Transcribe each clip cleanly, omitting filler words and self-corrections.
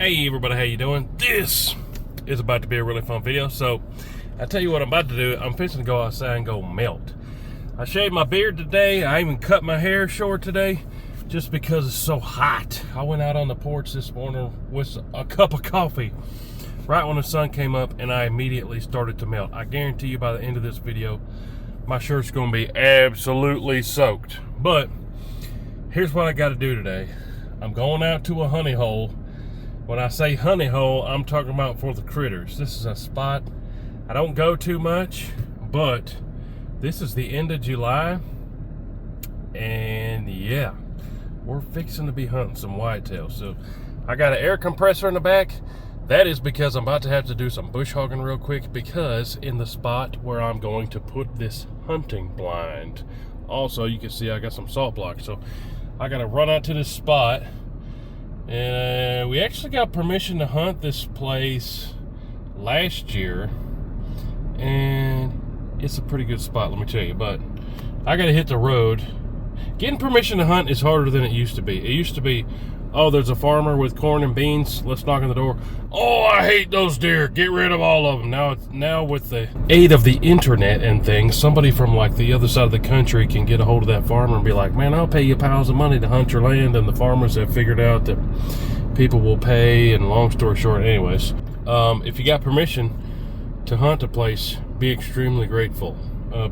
Hey everybody, how you doing? This is about to be a really fun video. So I tell you what I'm about to do. I'm fixing to go outside and go melt. I shaved my beard today. I even cut my hair short today just because it's so hot. I went out on the porch this morning with a cup of coffee right when the sun came up, and I immediately started to melt. I guarantee you by the end of this video my shirt's going to be absolutely soaked. But here's what I got to do today. I'm going out to a honey hole. When I say honey hole, I'm talking about for the critters. This is a spot I don't go too much, but this is the end of July, and yeah, we're fixing to be hunting some whitetail. So I got an air compressor in the back. That is because I'm about to have to do some bush hogging real quick, because in the spot where I'm going to put this hunting blind, also you can see I got some salt blocks. So I got to run out to this spot. And we actually got permission to hunt this place last year, and it's a pretty good spot, let me tell you. But I gotta hit the road. Getting permission to hunt is harder than it used to be. It used to be, oh, there's a farmer with corn and beans, let's knock on the door. Oh, I hate those deer, get rid of all of them. Now with the aid of the internet and things, somebody from like the other side of the country can get a hold of that farmer and be like, man, I'll pay you piles of money to hunt your land. And the farmers have figured out that people will pay, and long story short, anyways, if you got permission to hunt a place, be extremely grateful,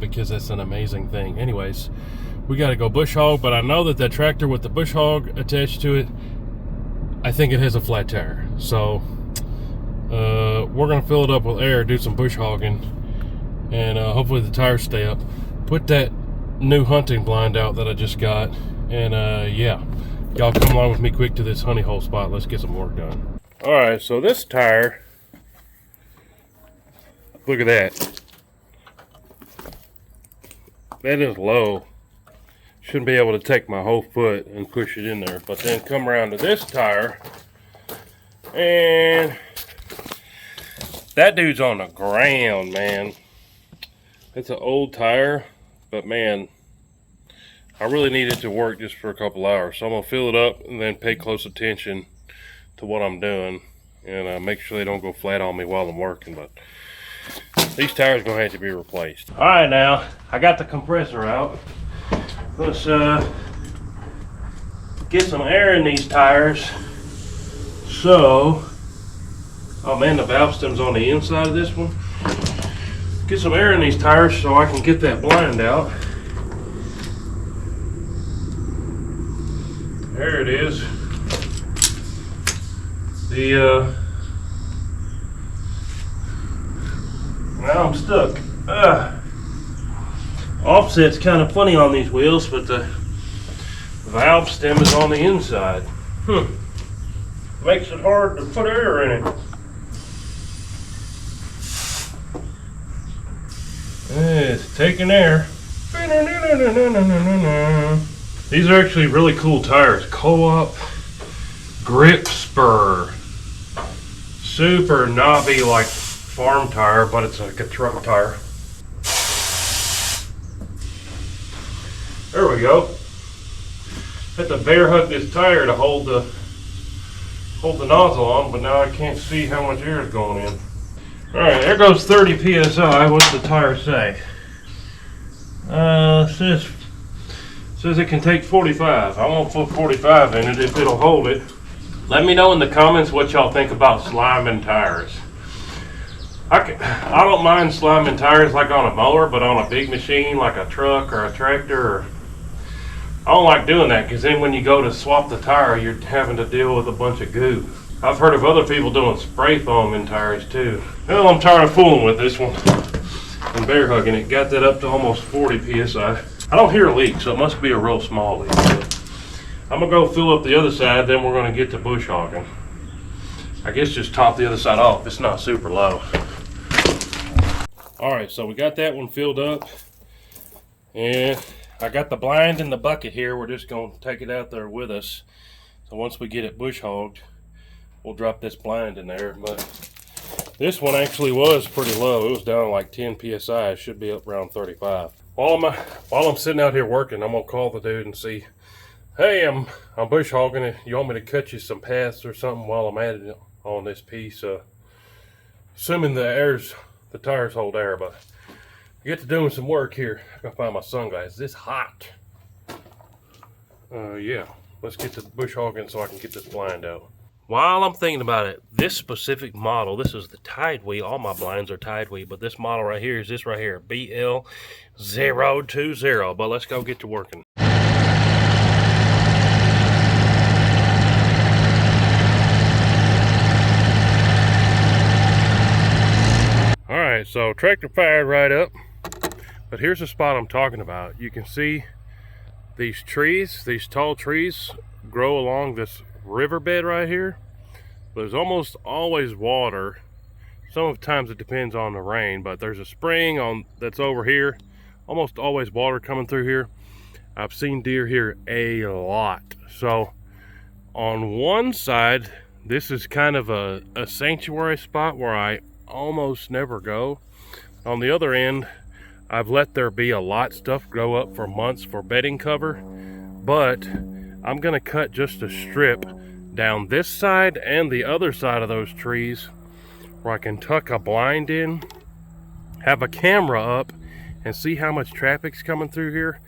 because that's an amazing thing. Anyways, we got to go bush hog, but I know that that tractor with the bush hog attached to it, I think it has a flat tire. So we're going to fill it up with air, do some bush hogging, and hopefully the tires stay up. Put that new hunting blind out that I just got, and yeah, y'all come along with me quick to this honey hole spot. Let's get some work done. All right, so this tire, look at that. That is low. Shouldn't be able to take my whole foot and push it in there. But then come around to this tire, and that dude's on the ground, man. It's an old tire, but man, I really need it to work just for a couple hours. So I'm gonna fill it up and then pay close attention to what I'm doing, and make sure they don't go flat on me while I'm working. But these tires are gonna have to be replaced. All right, now I got the compressor out. Let's get some air in these tires. So, oh man, the valve stem's on the inside of this one. Get some air in these tires so I can get that blind out. There it is. Now I'm stuck. Offset's kind of funny on these wheels, but the valve stem is on the inside. Makes it hard to put air in it. It's taking air. These are actually really cool tires. Co-op grip spur. Super knobby like farm tire, but it's like a truck tire. There we go. Had to bear hug this tire to hold the nozzle on, but now I can't see how much air is going in. Alright, there goes 30 PSI. What's the tire say? Says it can take 45. I won't put 45 in it if it'll hold it. Let me know in the comments what y'all think about sliming tires. I don't mind sliming tires like on a mower, but on a big machine like a truck or a tractor, I don't like doing that, because then when you go to swap the tire, you're having to deal with a bunch of goo. I've heard of other people doing spray foam in tires too. Well, I'm tired of fooling with this one and bear hugging it. Got that up to almost 40 PSI. I don't hear a leak, so it must be a real small leak. But I'm gonna go fill up the other side, then we're gonna get to bush hogging. I guess just top the other side off. It's not super low. All right, so we got that one filled up, and I got the blind in the bucket here. We're just going to take it out there with us. So once we get it bush hogged, we'll drop this blind in there. But this one actually was pretty low. It was down like 10 PSI. It should be up around 35. While I'm sitting out here working, I'm going to call the dude and see Hey, I'm bush hogging it. You want me to cut you some paths or something while I'm at it on this piece? Assuming the tires hold air, but I get to doing some work here. I gotta find my sunglasses. It's hot. Yeah. Let's get to bush hogging so I can get this blind out. While I'm thinking about it, this specific model, this is the Tidewee. All my blinds are Tidewee, but this model right here is this right here, BL020. But let's go get to working. All right, so tractor fired right up, but here's the spot I'm talking about. You can see these trees, these tall trees grow along this riverbed right here. There's almost always water. Sometimes it depends on the rain, but there's a spring that's over here. Almost always water coming through here. I've seen deer here a lot. So on one side, this is kind of a sanctuary spot where I almost never go. On the other end, I've let there be a lot stuff grow up for months for bedding cover, but I'm gonna cut just a strip down this side and the other side of those trees where I can tuck a blind in, have a camera up, and see how much traffic's coming through here.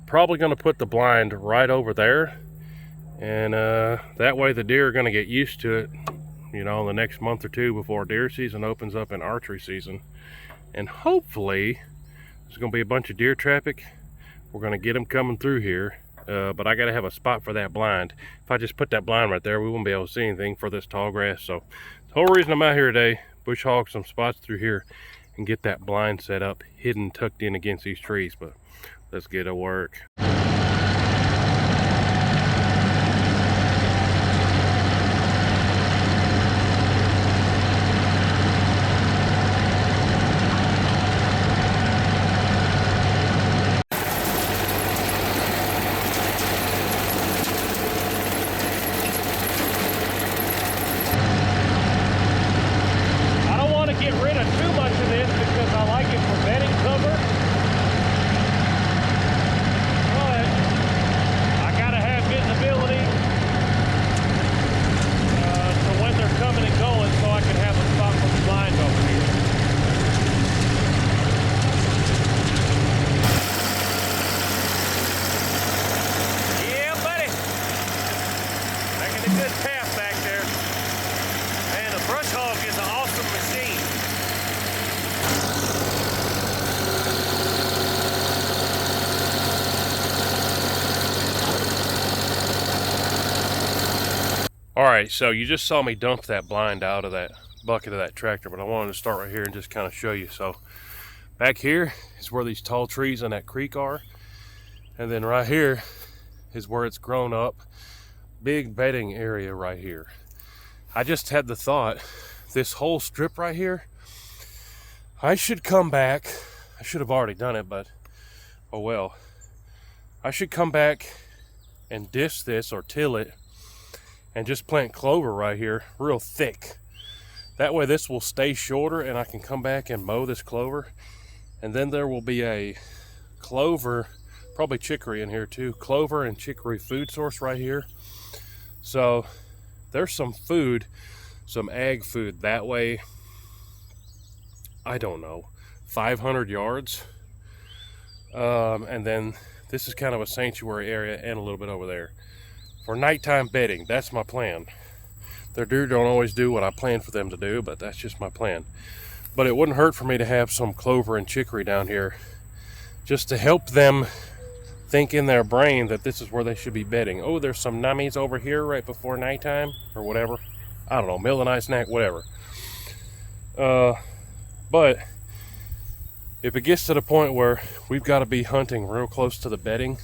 Probably gonna put the blind right over there, and that way the deer are gonna get used to it, you know, the next month or two before deer season opens up and archery season. And hopefully there's gonna be a bunch of deer traffic. We're gonna get them coming through here, but I gotta have a spot for that blind. If I just put that blind right there, we won't be able to see anything for this tall grass. So the whole reason I'm out here today, bush hog some spots through here and get that blind set up, hidden, tucked in against these trees. But let's get to work. Get rid of too much of this because I like it for bedding cover, but I gotta have visibility to when they're coming and going, so I can have a spot for the blinds over here. Yeah, buddy, making a good path back there. Man, the brush hog is an awesome machine. All right, so you just saw me dump that blind out of that bucket of that tractor, but I wanted to start right here and just kind of show you. So back here is where these tall trees on that creek are, and then right here is where it's grown up. Big bedding area right here. I just had the thought, this whole strip right here, I should come back. I should have already done it, but oh well. I should come back and disc this or till it and just plant clover right here real thick. That way this will stay shorter and I can come back and mow this clover. And then there will be a clover, probably chicory in here too, clover and chicory food source right here. So there's some food, some ag food that way, I don't know, 500 yards. And then this is kind of a sanctuary area and a little bit over there. For nighttime bedding, that's my plan. Their deer don't always do what I plan for them to do, but that's just my plan. But it wouldn't hurt for me to have some clover and chicory down here just to help them think in their brain that this is where they should be bedding. Oh, there's some nummies over here right before nighttime or whatever. I don't know, middle of the night snack, whatever. But if it gets to the point where we've got to be hunting real close to the bedding,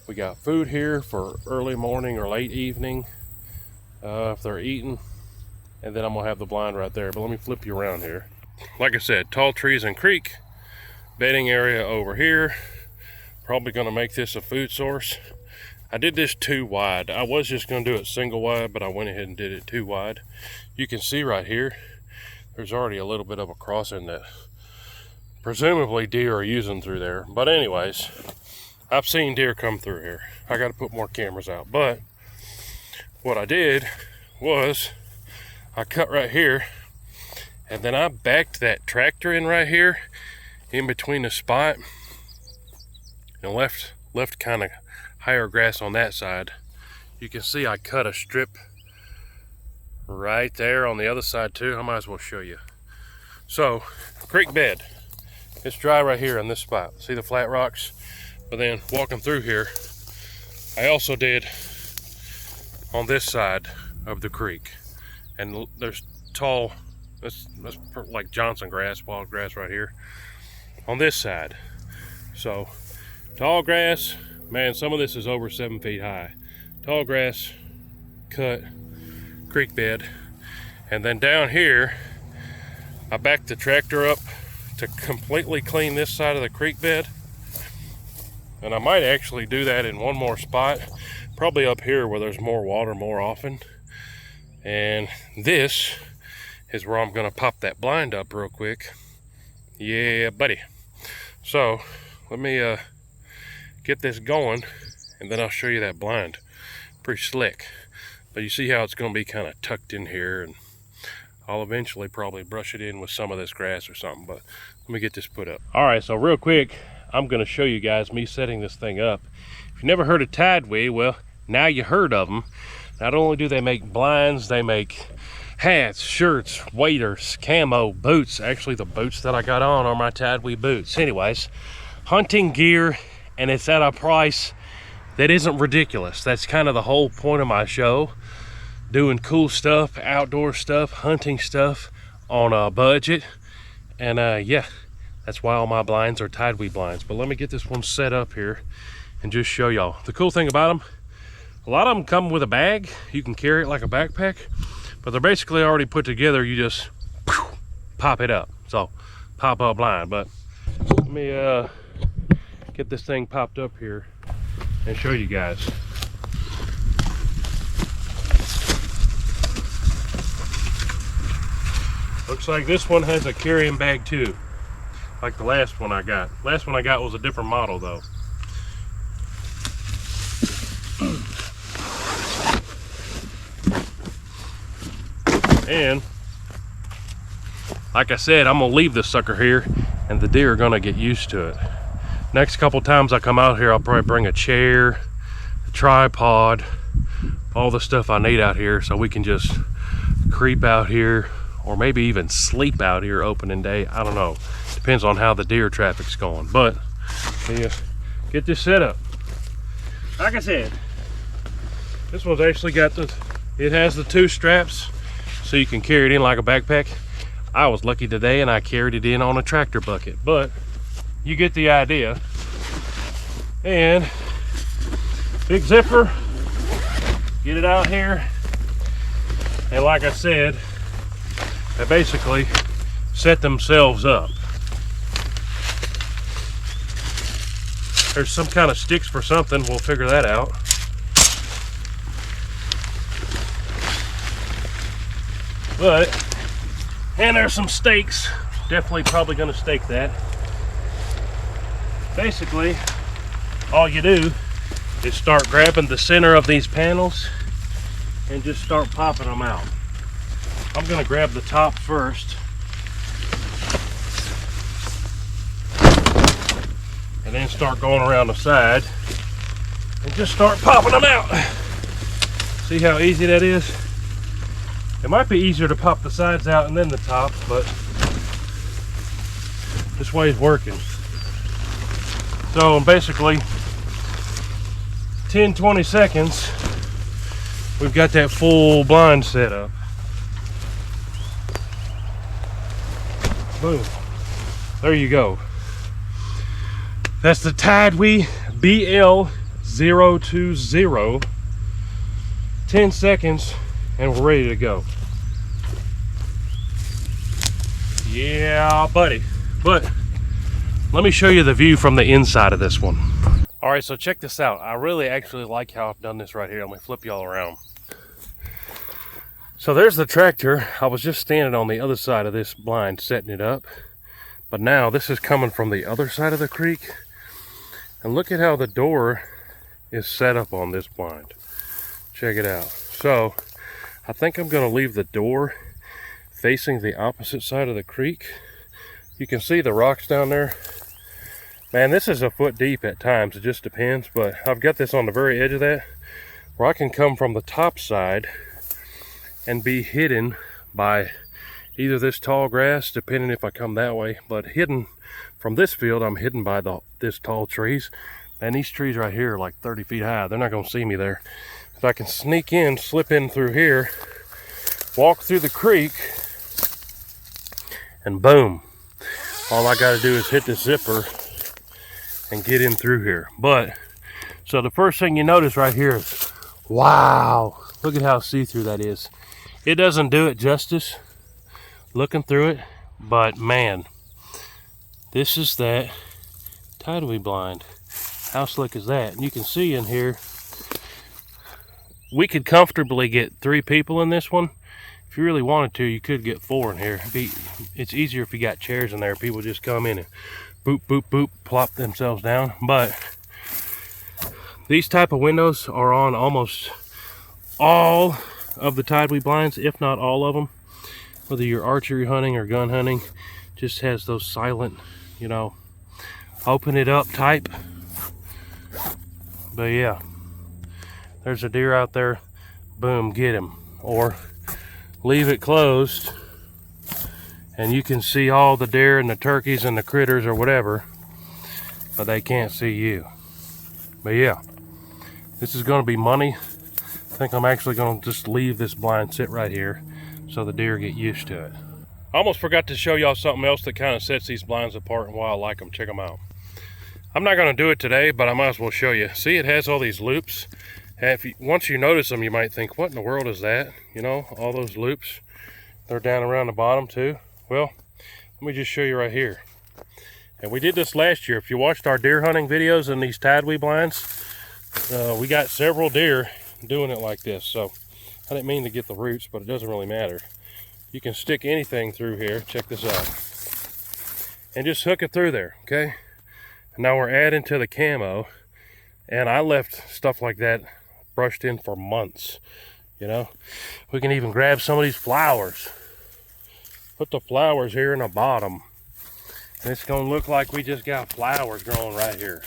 we got food here for early morning or late evening if they're eating, and then I'm gonna have the blind right there. But let me flip you around here. Like I said, tall trees and creek, bedding area over here. Probably gonna make this a food source. I did this too wide. I was just gonna do it single wide, but I went ahead and did it too wide. You can see right here, there's already a little bit of a crossing that presumably deer are using through there. But anyways, I've seen deer come through here. I got to put more cameras out. But what I did was I cut right here, and then I backed that tractor in right here in between the spot and left kind of higher grass on that side. You can see I cut a strip right there on the other side too. I might as well show you. So, creek bed. It's dry right here in this spot. See the flat rocks? But then walking through here, I also did on this side of the creek. And there's tall, that's like Johnson grass, wild grass right here on this side. So tall grass, man, some of this is over 7 feet high. Tall grass, cut, creek bed. And then down here, I backed the tractor up to completely clean this side of the creek bed. And I might actually do that in one more spot, probably up here where there's more water more often. And this is where I'm gonna pop that blind up real quick. Yeah, buddy. So let me get this going, and then I'll show you that blind. Pretty slick. But you see how it's gonna be kind of tucked in here, and I'll eventually probably brush it in with some of this grass or something, but let me get this put up. All right, so real quick, I'm gonna show you guys me setting this thing up. If you've never heard of Tideway, well, now you heard of them. Not only do they make blinds, they make hats, shirts, waders, camo, boots. Actually, the boots that I got on are my Tideway boots. Anyways, hunting gear, and it's at a price that isn't ridiculous. That's kind of the whole point of my show. Doing cool stuff, outdoor stuff, hunting stuff on a budget. And yeah, that's why all my blinds are Tideway blinds. But let me get this one set up here and just show y'all. The cool thing about them, a lot of them come with a bag. You can carry it like a backpack, but they're basically already put together. You just pop it up. So pop up blind. But let me get this thing popped up here and show you guys. Looks like this one has a carrying bag too, like the last one I got. Last one I got was a different model though. And like I said, I'm gonna leave this sucker here, and the deer are gonna get used to it. Next couple times I come out here, I'll probably bring a chair, a tripod, all the stuff I need out here, so we can just creep out here, or maybe even sleep out here opening day. I don't know. Depends on how the deer traffic's going. But get this set up. Like I said, this one's actually got it has the 2 straps, so you can carry it in like a backpack. I was lucky today and I carried it in on a tractor bucket, but you get the idea. And big zipper, get it out here. And like I said, they basically set themselves up. There's some kind of sticks for something, we'll figure that out. But, and there's some stakes. Definitely probably gonna stake that. Basically, all you do is start grabbing the center of these panels and just start popping them out. I'm gonna grab the top first. And then start going around the side and just start popping them out. See how easy that is? It might be easier to pop the sides out and then the top, but this way is working. So basically 10-20 seconds, we've got that full blind set up. Boom. There you go. That's the Tideway BL020. 10 seconds and we're ready to go. Yeah, buddy. But let me show you the view from the inside of this one. All right, so check this out. I really actually like how I've done this right here. Let me flip y'all around. So there's the tractor. I was just standing on the other side of this blind setting it up. But now this is coming from the other side of the creek. And look at how the door is set up on this blind. Check it out. So I think I'm going to leave the door facing the opposite side of the creek. You can see the rocks down there. Man, this is a foot deep at times. It just depends. But I've got this on the very edge of that, where I can come from the top side and be hidden by either this tall grass, depending if I come that way. But hidden from this field, I'm hidden by this tall trees. And these trees right here are like 30 feet high. They're not going to see me there. If I can sneak in, slip in through here, walk through the creek, and boom. All I got to do is hit the zipper and get in through here. But, so the first thing you notice right here is, wow, look at how see-through that is. It doesn't do it justice looking through it, but man, this is that tideway blind. How slick is that? And you can see in here, we could comfortably get 3 people in this one. If you really wanted to, you could get 4 in here. It's easier if you got chairs in there. People just come in and boop, boop, boop, plop themselves down. But these type of windows are on almost all of the tideway blinds, if not all of them. Whether you're archery hunting or gun hunting, just has those silent, you know, open it up type. But yeah, there's a deer out there, boom, get him. Or leave it closed and you can see all the deer and the turkeys and the critters or whatever, but they can't see you. But yeah, this is going to be money. I think I'm actually going to just leave this blind sit right here so the deer get used to it. I almost forgot to show y'all something else that kind of sets these blinds apart and why I like them. Check them out. I'm not going to do it today, but I might as well show you. See, it has all these loops. Once you notice them, you might think, what in the world is that? You know, all those loops. They're down around the bottom too. Well, let me just show you right here. And we did this last year. If you watched our deer hunting videos in these tideway blinds, we got several deer doing it like this. So I didn't mean to get the roots, but it doesn't really matter. You can stick anything through here. Check this out. And just hook it through there, okay? Now we're adding to the camo, and I left stuff like that brushed in for months. You know, we can even grab some of these flowers, put the flowers here in the bottom, and it's gonna look like we just got flowers growing right here.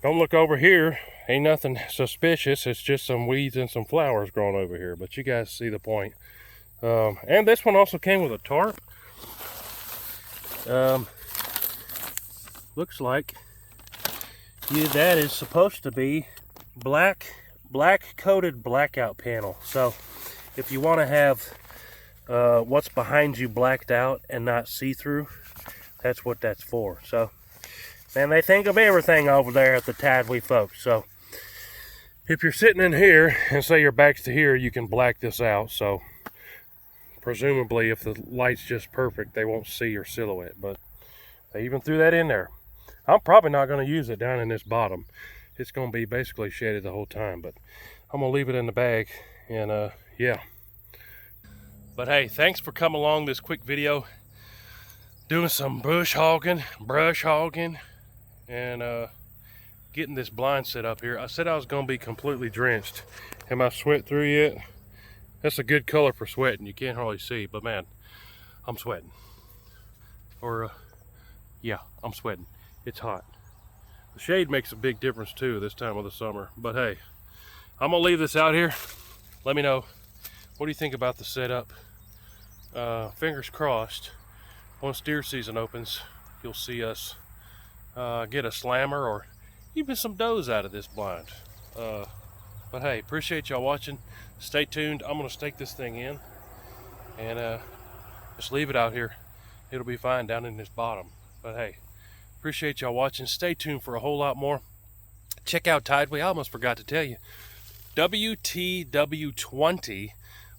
Don't look over here, ain't nothing suspicious. It's just some weeds and some flowers growing over here, but you guys see the point. And this one also came with a tarp. Looks like that is supposed to be black coated blackout panel. So if you want to have what's behind you blacked out and not see-through, that's what that's for. So, man, they think of everything over there at the Tideway folks. So if you're sitting in here and say your back's to here, you can black this out. So presumably if the light's just perfect, they won't see your silhouette, but they even threw that in there. I'm probably not going to use it down in this bottom. It's going to be basically shaded the whole time, but I'm going to leave it in the bag, and yeah. But hey, thanks for coming along this quick video. Doing some brush hogging, and getting this blind set up here. I said I was going to be completely drenched. Am I sweat through yet? That's a good color for sweating. You can't hardly see, but man, I'm sweating. Or, yeah, I'm sweating. It's hot. The shade makes a big difference too this time of the summer. But hey, I'm gonna leave this out here. Let me know, what do you think about the setup? Fingers crossed, once deer season opens, you'll see us get a slammer or even some does out of this blind. But hey, appreciate y'all watching. Stay tuned. I'm gonna stake this thing in and just leave it out here. It'll be fine down in this bottom. But hey, appreciate y'all watching. Stay tuned for a whole lot more. Check out Tideway. I almost forgot to tell you, WTW20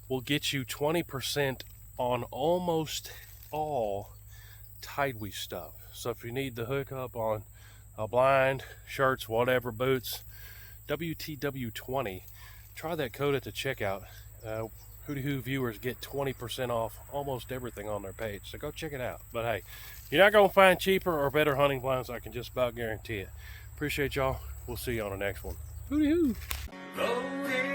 will get you 20% on almost all Tideway stuff. So if you need the hookup on a blind, shirts, whatever, boots, WTW20, try that code at the checkout. Hootie Hoo viewers get 20% off almost everything on their page, so go check it out. But hey, you're not going to find cheaper or better hunting blinds, I can just about guarantee it. Appreciate y'all. We'll see you on the next one. Hooty hoo. Loaded